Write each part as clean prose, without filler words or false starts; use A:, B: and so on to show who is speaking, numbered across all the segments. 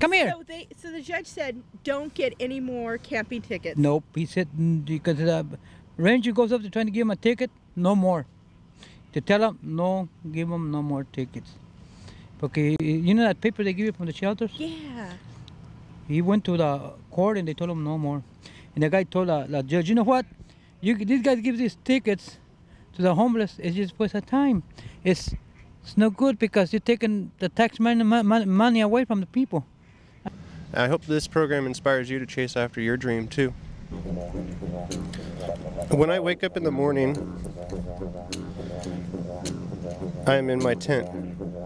A: Come here.
B: So the judge said, don't get any more camping tickets.
A: Nope. He said, because the ranger goes up to trying to give him a ticket, no more. To tell him, no, give him no more tickets. Okay, you know that paper they give you from the shelters?
B: Yeah.
A: He went to the court and they told him no more. And the guy told the judge, you know what? These guys give these tickets to the homeless. It's just waste of time. It's no good because you're taking the tax money away from the people.
C: I hope this program inspires you to chase after your dream too. When I wake up in the morning, I am in my tent.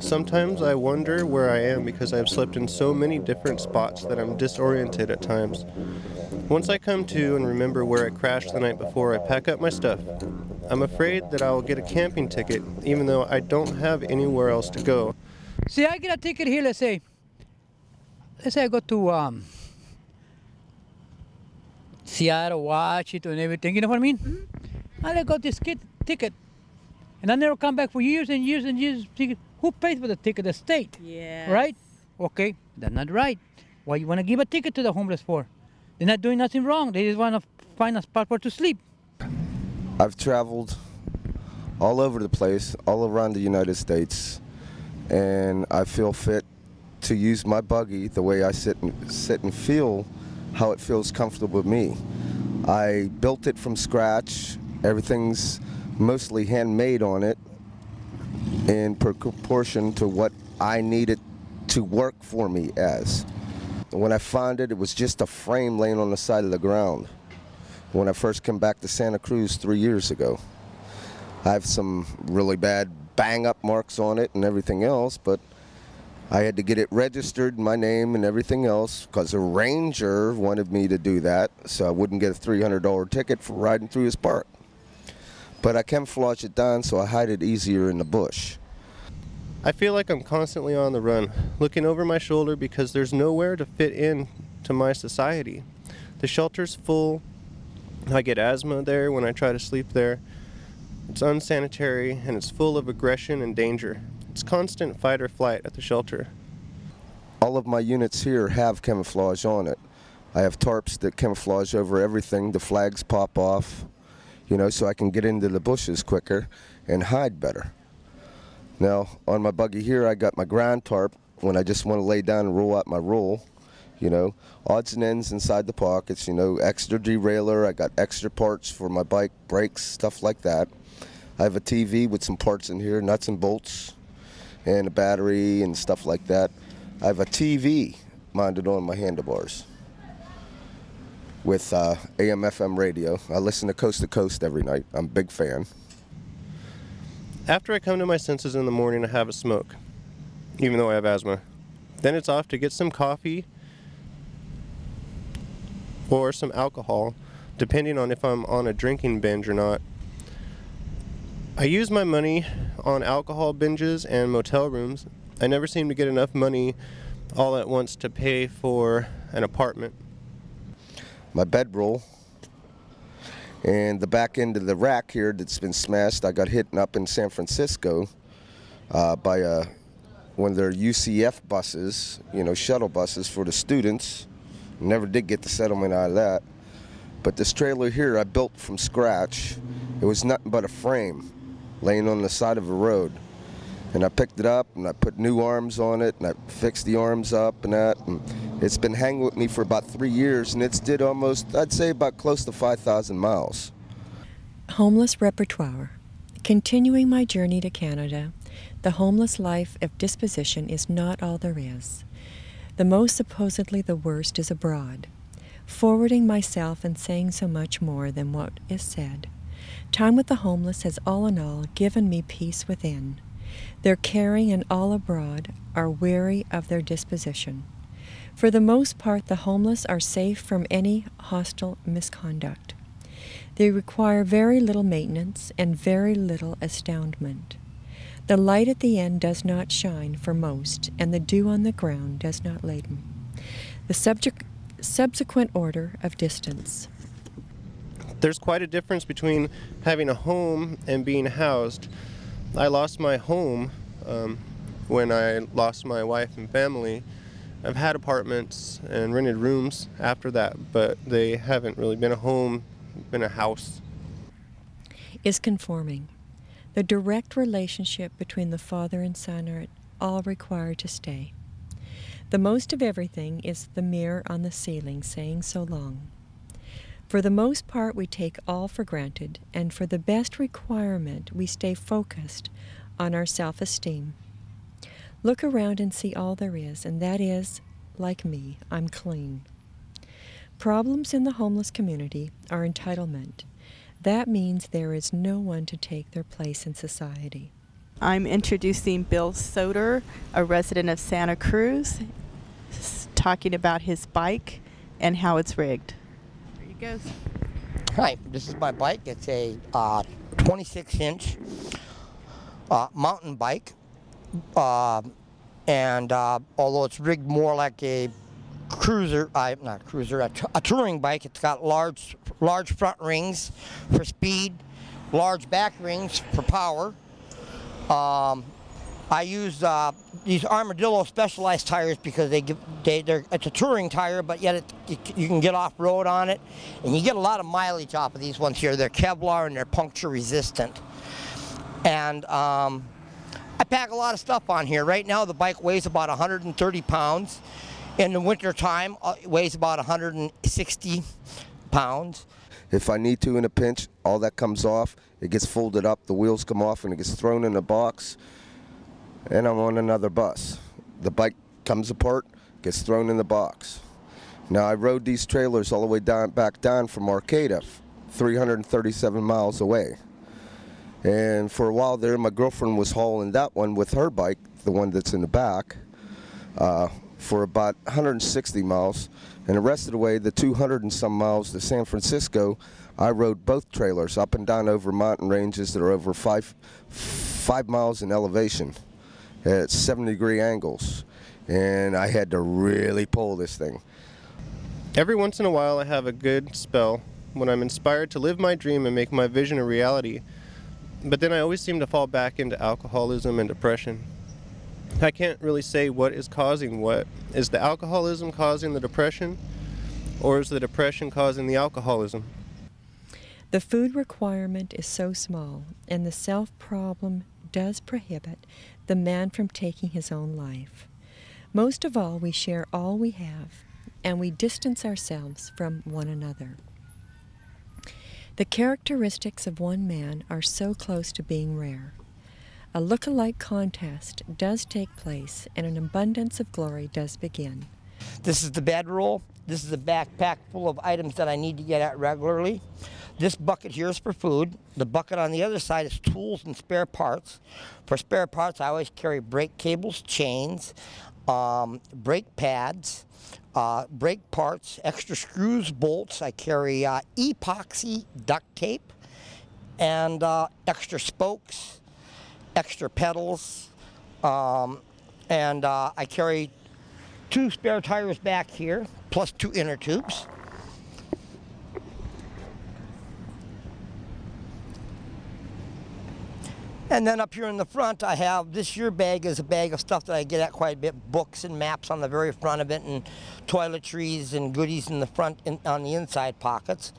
C: Sometimes I wonder where I am because I've slept in so many different spots that I'm disoriented at times. Once I come to and remember where I crashed the night before, I pack up my stuff. I'm afraid that I will get a camping ticket even though I don't have anywhere else to go.
A: See, I get a ticket here, let's say I go to Seattle, Washington, and everything, you know what I mean? Mm-hmm. I got this ticket, and I never come back for years and years and years. Who pays for the ticket? The state.
B: Yeah.
A: Right? Okay, that's not right. Why you want to give a ticket to the homeless for? They're not doing nothing wrong. They just want to find a spot for to sleep.
D: I've traveled all over the place, all around the United States, and I feel fit to use my buggy the way I sit and feel how it feels comfortable with me. I built it from scratch. Everything's mostly handmade on it in proportion to what I needed to work for me as. When I found it, it was just a frame laying on the side of the ground. When I first came back to Santa Cruz 3 years ago, I have some really bad bang-up marks on it and everything else, but I had to get it registered, my name and everything else, because a ranger wanted me to do that, so I wouldn't get a $300 ticket for riding through his park. But I camouflaged it down so I hide it easier in the bush.
C: I feel like I'm constantly on the run, looking over my shoulder because there's nowhere to fit in to my society. The shelter's full. I get asthma there when I try to sleep there. It's unsanitary and it's full of aggression and danger. It's constant fight or flight at the shelter.
D: All of my units here have camouflage on it. I have tarps that camouflage over everything. The flags pop off, you know, so I can get into the bushes quicker and hide better. Now, on my buggy here, I got my ground tarp when I just want to lay down and roll out my roll. You know, odds and ends inside the pockets, you know, extra derailleur. I got extra parts for my bike, brakes, stuff like that. I have a TV with some parts in here, nuts and bolts, and a battery and stuff like that. I have a TV mounted on my handlebars with AM/FM radio. I listen to Coast to Coast every night. I'm a big fan.
C: After I come to my senses in the morning, I have a smoke, even though I have asthma. Then it's off to get some coffee or some alcohol, depending on if I'm on a drinking binge or not. I use my money on alcohol binges and motel rooms. I never seem to get enough money all at once to pay for an apartment.
D: My bedroll and the back end of the rack here that's been smashed, I got hit up in San Francisco by one of their UCF buses, you know, shuttle buses for the students. Never did get the settlement out of that. But this trailer here I built from scratch. It was nothing but a frame laying on the side of a road. And I picked it up and I put new arms on it and I fixed the arms up and that. And it's been hanging with me for about 3 years and it's did almost, I'd say about close to 5,000 miles.
E: Homeless repertoire. Continuing my journey to Canada, the homeless life of disposition is not all there is. The most supposedly the worst is abroad. Forwarding myself and saying so much more than what is said. Time with the homeless has all in all given me peace within. Their caring and all abroad are weary of their disposition. For the most part, the homeless are safe from any hostile misconduct. They require very little maintenance and very little astoundment. The light at the end does not shine for most, and the dew on the ground does not laden. The subsequent order of distance.
C: There's quite a difference between having a home and being housed. I lost my home when I lost my wife and family I've had apartments and rented rooms after that, but they haven't really been a home, been a house.
E: Is conforming. The direct relationship between the father and son are all required to stay. The most of everything is the mirror on the ceiling saying so long. For the most part, we take all for granted, and for the best requirement, we stay focused on our self-esteem. Look around and see all there is, and that is, like me, I'm clean. Problems in the homeless community are entitlement. That means there is no one to take their place in society.
F: I'm introducing Bill Soder, a resident of Santa Cruz, talking about his bike and how it's rigged. There he goes.
G: Hi, this is my bike. It's a 26-inch mountain bike. And although it's rigged more like a cruiser, a touring bike, it's got large front rings for speed, large back rings for power. I use these Armadillo Specialized tires because it's a touring tire, but yet you can get off-road on it, and you get a lot of mileage off of these ones here. They're Kevlar and they're puncture resistant. And I pack a lot of stuff on here. Right now the bike weighs about 130 pounds. In the winter time it weighs about 160 pounds.
D: If I need to in a pinch, all that comes off, it gets folded up, the wheels come off, and it gets thrown in a box, and I'm on another bus. The bike comes apart, gets thrown in the box. Now I rode these trailers all the way back down from Arcata, 337 miles away. And for a while there, my girlfriend was hauling that one with her bike, the one that's in the back, for about 160 miles. And the rest of the way, the 200 and some miles to San Francisco, I rode both trailers up and down over mountain ranges that are over five miles in elevation at 70-degree angles. And I had to really pull this thing.
C: Every once in a while I have a good spell when I'm inspired to live my dream and make my vision a reality. But then I always seem to fall back into alcoholism and depression. I can't really say what is causing what. Is the alcoholism causing the depression, or is the depression causing the alcoholism?
E: The food requirement is so small, and the self-problem does prohibit the man from taking his own life. Most of all, we share all we have, and we distance ourselves from one another. The characteristics of one man are so close to being rare. A look-alike contest does take place, and an abundance of glory does begin.
G: This is the bedroll. This is a backpack full of items that I need to get at regularly. This bucket here is for food. The bucket on the other side is tools and spare parts. For spare parts, I always carry brake cables, chains, brake pads, brake parts, extra screws, bolts. I carry epoxy duct tape and extra spokes, extra pedals, and I carry 2 spare tires back here, plus 2 inner tubes. And then up here in the front, I have this year bag is a bag of stuff that I get at quite a bit, books and maps on the very front of it, and toiletries and goodies in the front, on the inside pockets.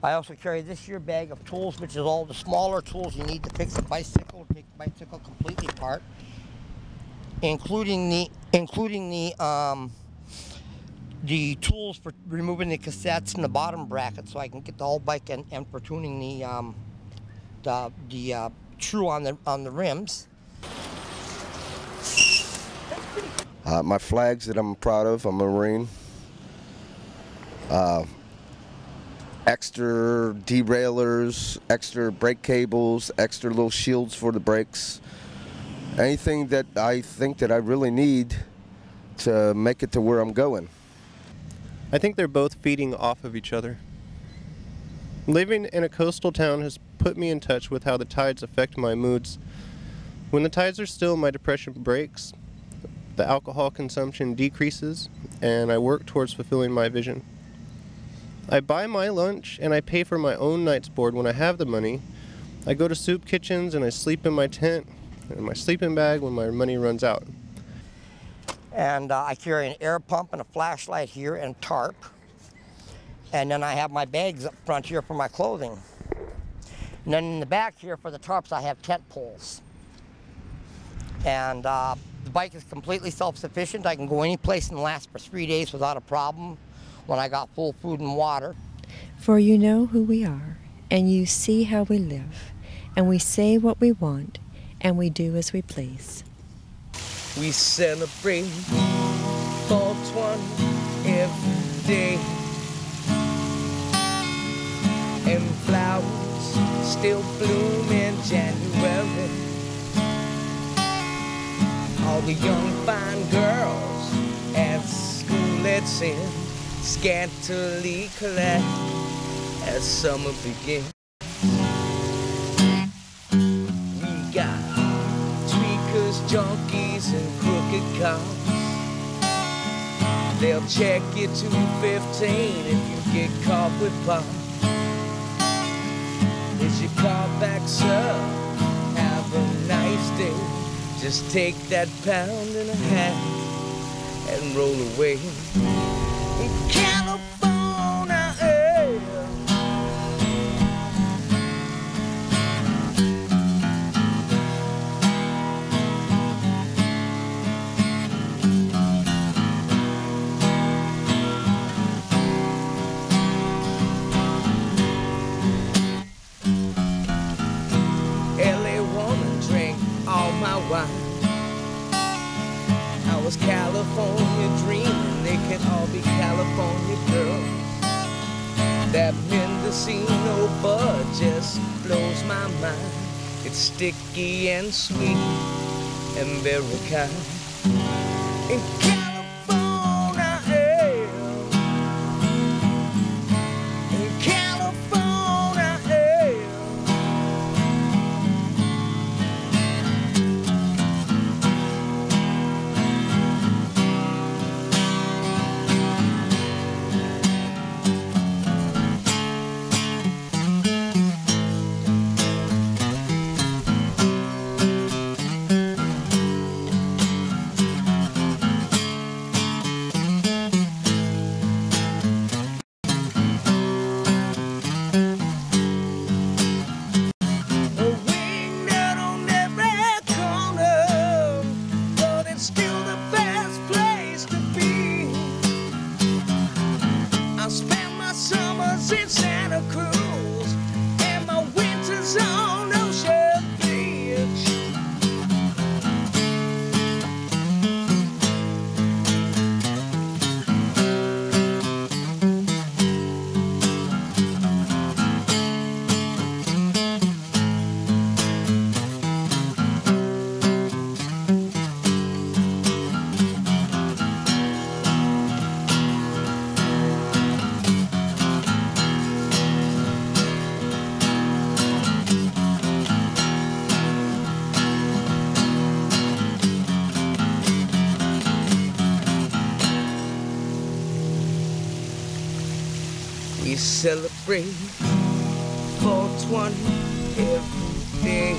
G: I also carry this year bag of tools, which is all the smaller tools you need to fix a bicycle, take the bicycle completely apart, including the tools for removing the cassettes and the bottom bracket, so I can get the whole bike and for tuning the true on the rims.
D: My flags that I'm proud of, I'm a Marine. Extra derailleurs, extra brake cables, extra little shields for the brakes. Anything that I think that I really need to make it to where I'm going.
C: I think they're both feeding off of each other. Living in a coastal town has put me in touch with how the tides affect my moods. When the tides are still, my depression breaks, the alcohol consumption decreases, and I work towards fulfilling my vision. I buy my lunch and I pay for my own night's board when I have the money. I go to soup kitchens and I sleep in my tent and my sleeping bag when my money runs out.
G: And I carry an air pump and a flashlight here and a tarp. And then I have my bags up front here for my clothing. And then in the back here for the tarps, I have tent poles. And the bike is completely self-sufficient. I can go any place and last for 3 days without a problem when I got full food and water.
E: For you know who we are, and you see how we live, and we say what we want, and we do as we please.
H: We celebrate 420 every day, and flowers still bloom in January. All the young fine girls at school let sing scantily clad as summer begins. We got tweakers, junkies, and crooked cops. They'll check you to 15 if you get caught with pot. Is your car backs up? Have a nice day. Just take that pound and a half and roll away. In California, LA woman drink all my wine. I was California dreaming they can all be California girls. That Mendocino bud just blows my mind. It's sticky and sweet and very kind. In California, in California, in Santa Cruz, and my winters on Ocean Beach. We celebrate 420 every day.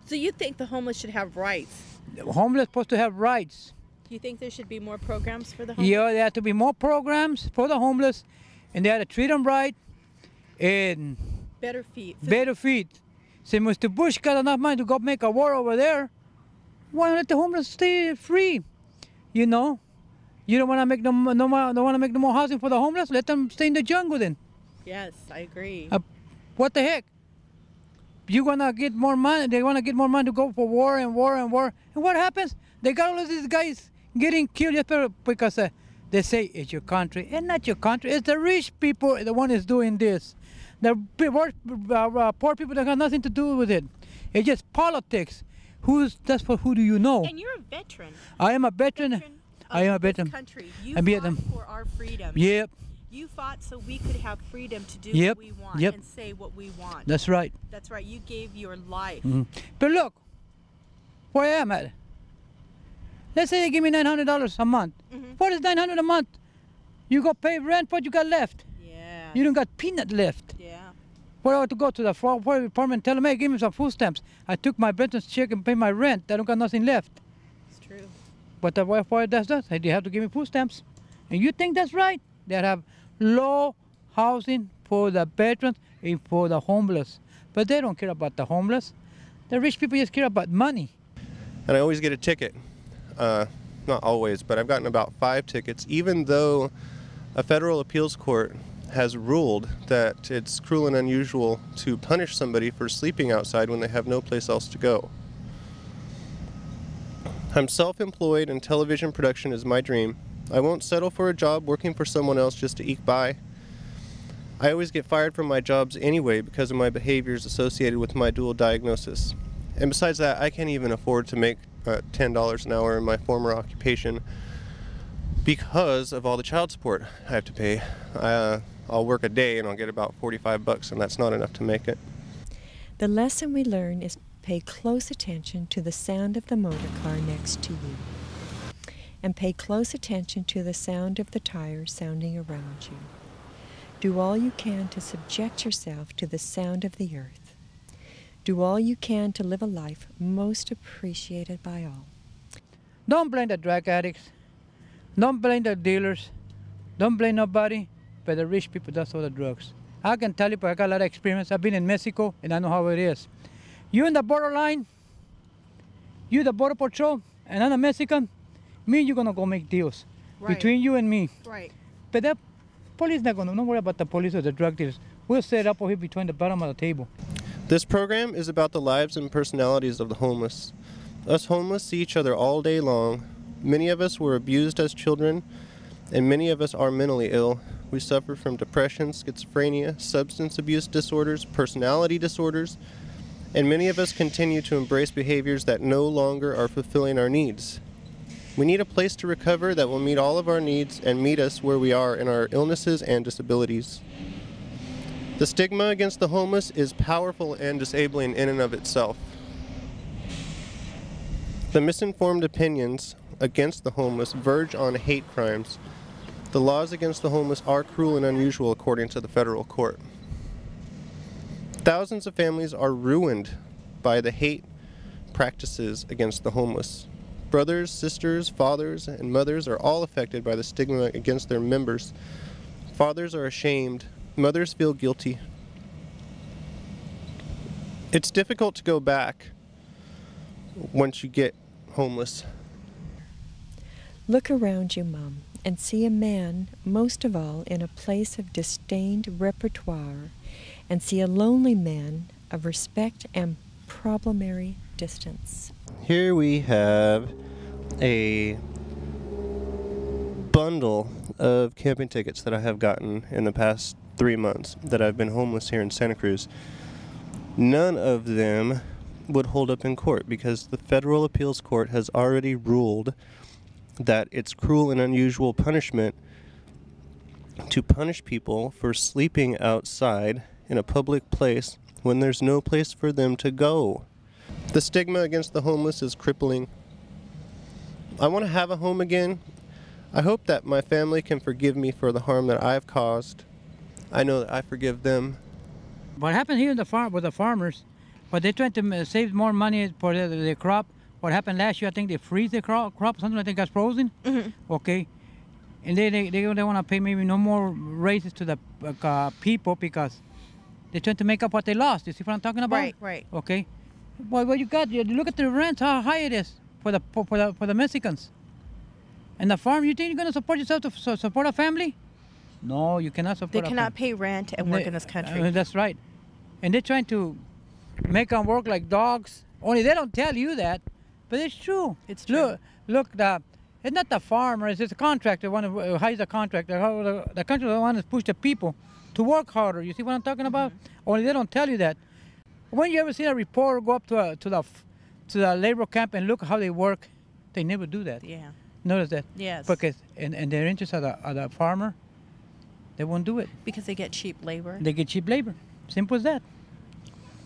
B: So you think the homeless should have rights?
A: The homeless supposed to have rights.
B: Do you think there should be more programs for the homeless?
A: Yeah, there have to be more programs for the homeless, and they have to treat them right, and
B: Better feet.
A: better feet. Say, Mr. Bush got enough money to go make a war over there. Why not let the homeless stay free? You know, you don't want to make don't want to make no more housing for the homeless. Let them stay in the jungle then.
B: Yes, I agree.
A: What the heck? You gonna get more money? They wanna get more money to go for war and war and war. And what happens? They got all of these guys getting killed just because they say it's your country. It's not your country. It's the rich people. The one is doing this. The poor people that got nothing to do with it. It's just politics. Who do you know?
B: And you're a veteran.
A: I am a veteran. I am a veteran.
B: Country. You
A: I
B: fought for our freedom.
A: Yep.
B: You fought so we could have freedom to do
A: Yep.
B: what we want
A: Yep.
B: and say what we want.
A: That's right.
B: That's right. You gave your life.
A: Mhm. But look, where I am at. Let's say they give me $900 a month. What is $900 a month? You go pay rent. What you got left?
B: Yeah.
A: You don't got peanut left.
B: Yeah.
A: What I want to go to the fire department and tell them, hey, give me some food stamps. I took my Benton's check and paid my rent. I don't got nothing left.
B: It's true.
A: But the wife does that. They have to give me food stamps. And you think that's right? They have low housing for the veterans and for the homeless. But they don't care about the homeless. The rich people just care about money.
C: And I always get a ticket. Not always, but I've gotten about 5 tickets, even though a federal appeals court has ruled that it's cruel and unusual to punish somebody for sleeping outside when they have no place else to go. I'm self-employed and television production is my dream. I won't settle for a job working for someone else just to eke by. I always get fired from my jobs anyway because of my behaviors associated with my dual diagnosis. And besides that, I can't even afford to make $10 an hour in my former occupation because of all the child support I have to pay. I'll work a day and I'll get about 45 bucks, and that's not enough to make it.
E: The lesson we learn is pay close attention to the sound of the motor car next to you. And pay close attention to the sound of the tires sounding around you. Do all you can to subject yourself to the sound of the earth. Do all you can to live a life most appreciated by all.
A: Don't blame the drug addicts. Don't blame the dealers. Don't blame nobody but the rich people that sell the drugs. I can tell you, but I got a lot of experience. I've been in Mexico, and I know how it is. You in the borderline, you the border patrol, and I'm a Mexican, me and you're going to go make deals between you and me.
B: Right.
A: But the police not going to, don't worry about the police or the drug dealers. We'll set up over here between the bottom of the table.
C: This program is about the lives and personalities of the homeless. Us homeless see each other all day long. Many of us were abused as children, and many of us are mentally ill. We suffer from depression, schizophrenia, substance abuse disorders, personality disorders, and many of us continue to embrace behaviors that no longer are fulfilling our needs. We need a place to recover that will meet all of our needs and meet us where we are in our illnesses and disabilities. The stigma against the homeless is powerful and disabling in and of itself. The misinformed opinions against the homeless verge on hate crimes. The laws against the homeless are cruel and unusual according to the federal court. Thousands of families are ruined by the hate practices against the homeless. Brothers, sisters, fathers, and mothers are all affected by the stigma against their members. Fathers are ashamed. Mothers feel guilty. It's difficult to go back once you get homeless.
E: Look around you, Mom, and see a man, most of all, in a place of disdained repertoire, and see a lonely man of respect and problemary distance.
C: Here we have a bundle of camping tickets that I have gotten in the past 3 months that I've been homeless here in Santa Cruz. None of them would hold up in court because the federal appeals court has already ruled that it's cruel and unusual punishment to punish people for sleeping outside in a public place when there's no place for them to go. The stigma against the homeless is crippling. I want to have a home again. I hope that my family can forgive me for the harm that I've caused. I know that I forgive them.
A: What happened here in the farm with the farmers, but they're trying to save more money for the crop. What happened last year, I think they freeze the crop, something I think got frozen. Okay. And they want to pay maybe no more raises to the people because they're trying to make up what they lost. You see what I'm talking about?
B: Right, right.
A: Okay. Well, what you got, you look at the rent, how high it is for the Mexicans. And the farm, you think you're going to support yourself to support a family? No, you cannot support
F: They cannot pay rent and work in this country.
A: That's right. And they're trying to make them work like dogs. Only they don't tell you that, but it's true.
F: It's true.
A: Look, it's not the farmer, it's the contractor, one who hires the contractor. The contractor one to push the people to work harder. You see what I'm talking about? Only they don't tell you that. When you ever see a reporter go up to the labor camp and look how they work, they never do that.
F: Yeah.
A: Notice that?
F: Yes.
A: Because and their interest of the farmer, they won't do it.
F: Because they get cheap labor.
A: They get cheap labor. Simple as that.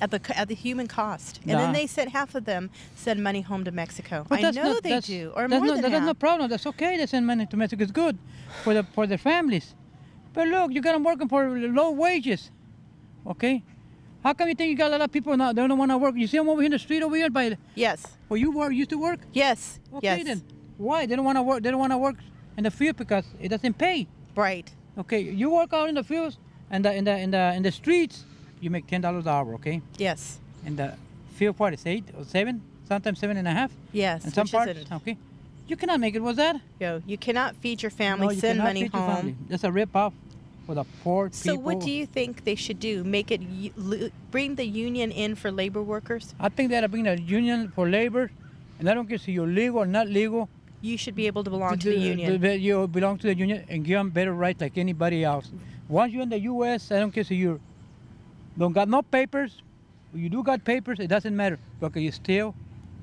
F: At the human cost. And then they send half of them send money home to Mexico.
A: But
F: I know they do. Or more than half.
A: That's no problem. That's okay. They send money to Mexico. It's good for their families. But look, you got them working for low wages. Okay? How come you think you got a lot of people now, they don't want to work? You see them over here in the street over here by...
F: Yes.
A: Well, you used to work?
F: Yes.
A: Okay
F: yes.
A: then. Why? They don't want to work. They don't want to work in the field because it doesn't pay.
F: Right.
A: Okay, you work out in the fields and in the streets, you make $10 an hour. Okay.
F: Yes.
A: In the field part is 8 or 7, sometimes 7.5.
F: Yes.
A: And some
F: which
A: parts,
F: isn't.
A: okay. You cannot make it with that.
F: You cannot feed your family,
A: No, you
F: send
A: cannot
F: money
A: feed your family.
F: home.
A: That's a rip-off for the poor people.
F: So what do you think they should do? Make it bring the union in for labor workers?
A: I think they ought to bring a union for labor, and I don't care if you're legal or not legal.
F: You should be able to belong to the union.
A: You belong to the union and give them better rights like anybody else. Once you're in the U.S., I don't care if you don't got no papers. If you do got papers, it doesn't matter because you steal,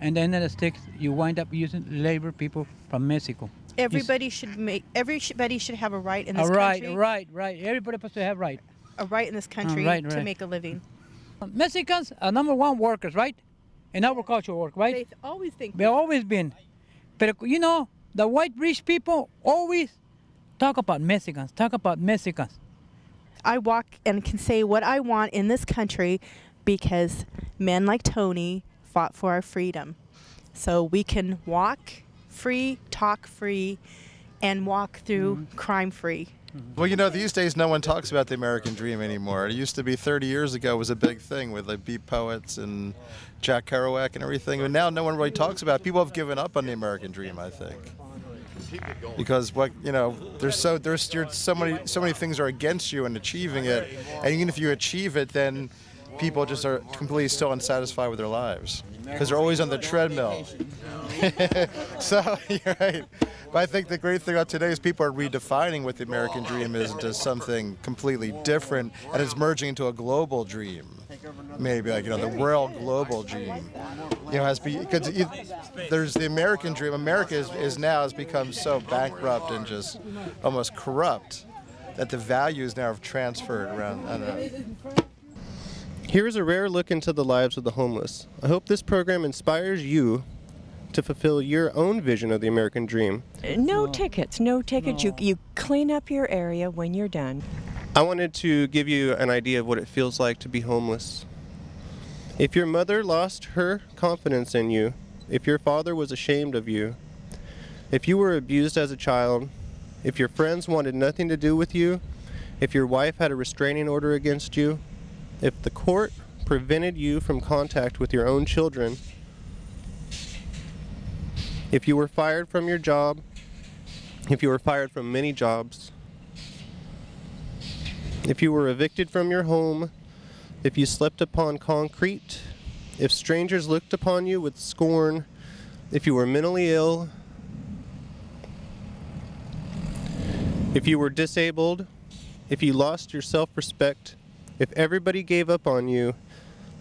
A: and then the sticks you wind up using labor people from Mexico.
F: Everybody should have a right in this country.
A: Right. Everybody supposed to have right.
F: A right in this country
A: Right.
F: to make a living.
A: Mexicans are #1 workers, right? In agricultural work, right?
B: They've always think.
A: They've always been. But you know, the white rich people always talk about Mexicans.
F: I walk and can say what I want in this country because men like Tony fought for our freedom. So we can walk free, talk free, and walk through crime free.
I: Well, you know, these days no one talks about the American dream anymore. It used to be 30 years ago was a big thing with the beat poets and Jack Kerouac and everything. And now no one really talks about it. People have given up on the American dream, I think. Because there's so many things are against you in achieving it. And even if you achieve it, then people just are completely still unsatisfied with their lives because they're always on the treadmill. So you're right. But I think the great thing about today is people are redefining what the American dream is into something completely different, and it's merging into a global dream. Maybe like the world global dream. Because there's the American dream. America has become so bankrupt and just almost corrupt that the values now have transferred around. I don't know.
C: Here is a rare look into the lives of the homeless. I hope this program inspires you to fulfill your own vision of the American dream.
E: No tickets. You clean up your area when you're done.
C: I wanted to give you an idea of what it feels like to be homeless. If your mother lost her confidence in you, if your father was ashamed of you, if you were abused as a child, if your friends wanted nothing to do with you, if your wife had a restraining order against you, if the court prevented you from contact with your own children, if you were fired from your job, if you were fired from many jobs, if you were evicted from your home, if you slept upon concrete, if strangers looked upon you with scorn, if you were mentally ill, if you were disabled, if you lost your self-respect, if everybody gave up on you,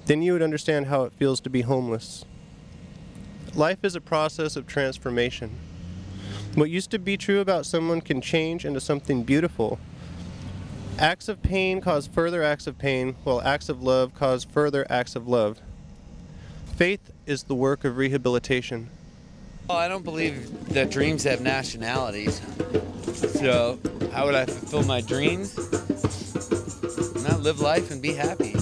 C: then you would understand how it feels to be homeless. Life is a process of transformation. What used to be true about someone can change into something beautiful. Acts of pain cause further acts of pain, while acts of love cause further acts of love. Faith is the work of rehabilitation.
J: Well, I don't believe that dreams have nationalities. So how would I fulfill my dreams? Not live life and be happy.